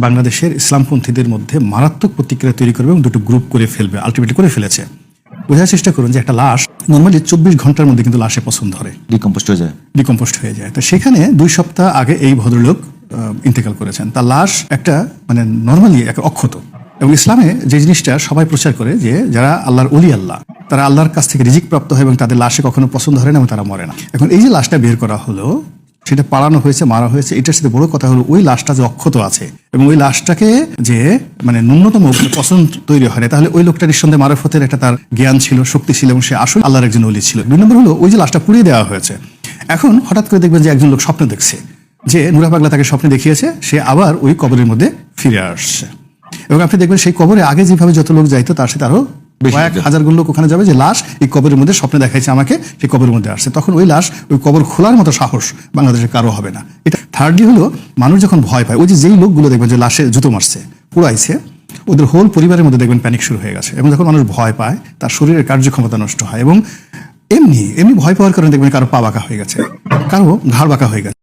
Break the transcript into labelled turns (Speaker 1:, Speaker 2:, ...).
Speaker 1: বাংলাদেশের ইসলামপন্থীদের মধ্যে মারাত্মক প্রতিক্রিয়া তৈরি করবে এবং দুটো গ্রুপ করে ফেলবে, আলটিমেটলি করে ফেলেছে। বোঝার চেষ্টা করুন যে একটা লাশ নর্মালি 24 ঘন্টার মধ্যে কিন্তু লাশে পছন্দ ধরে, ডিকম্পোস্ট হয়ে যায়। তো সেখানে 2 সপ্তাহ আগে এই ভদ্রলোক ইন্তেকাল করেছেন। তার লাশ একটা মানে নর্মালি একটা অক্ষত। এবং ইসলামে যে জিনিসটা সবাই প্রচার করে যে যারা আল্লাহর ওলি আল্লাহ, তারা আল্লাহর কাছ থেকে রিজিক প্রাপ্ত হয় এবং তাদের লাশে কখনো পছন্দ হয় না এবং তারা মরে না। এখন এই যে লাশটা বের করা হলো, সেটা পাড়ানো হয়েছে, মারা হয়েছে, এটার সাথে বড় কথা হলো ওই লাশটা যে অক্ষত আছে এবং ওই লাশটাকে যে মানে ন্যূনতম পছন্দ তৈরি হয় না, তাহলে ওই লোকটা নিঃসন্দেহে মারফতের একটা তার জ্ঞান ছিল, শক্তি ছিল এবং সে আসলে আল্লাহর একজন ওলি ছিল। 2 নম্বর হলো ওই যে লাশটা পুড়িয়ে দেওয়া হয়েছে। এখন হঠাৎ করে দেখবেন যে একজন লোক স্বপ্ন দেখছে যে নুরা পাগলা তাকে স্বপ্নে দেখিয়েছে সে আবার ওই কবরের মধ্যে ফিরে আসছে। এবং আপনি দেখবেন সেই কবরে আগে যেভাবে যত লোক যাইতো তার সাথে আরো কয়েক হাজার গুণ লোক ওখানে যাবে, যে লাশ এই কবরের মধ্যে স্বপ্নে দেখাইছে আমাকে, সেই কবরের মধ্যে আসছে। তখন ওই লাশ ওই কবর খোলার মতো সাহস বাংলাদেশে কারো হবে না। এটা থার্ডলি হলো মানুষ যখন ভয় পায়, ওই যে যেই লোকগুলো দেখবেন যে লাশে জুতো মারছে, পুড়াইছে, ওদের হোল পরিবারের মধ্যে দেখবেন প্যানিক শুরু হয়ে গেছে। এবং যখন মানুষ ভয় পায় তার শরীরের কার্যক্ষমতা নষ্ট হয় এবং এমনি ভয় পাওয়ার কারণে দেখবেন কারো পা বাঁকা হয়ে গেছে, কারো ঘাড় বাঁকা হয়ে গেছে।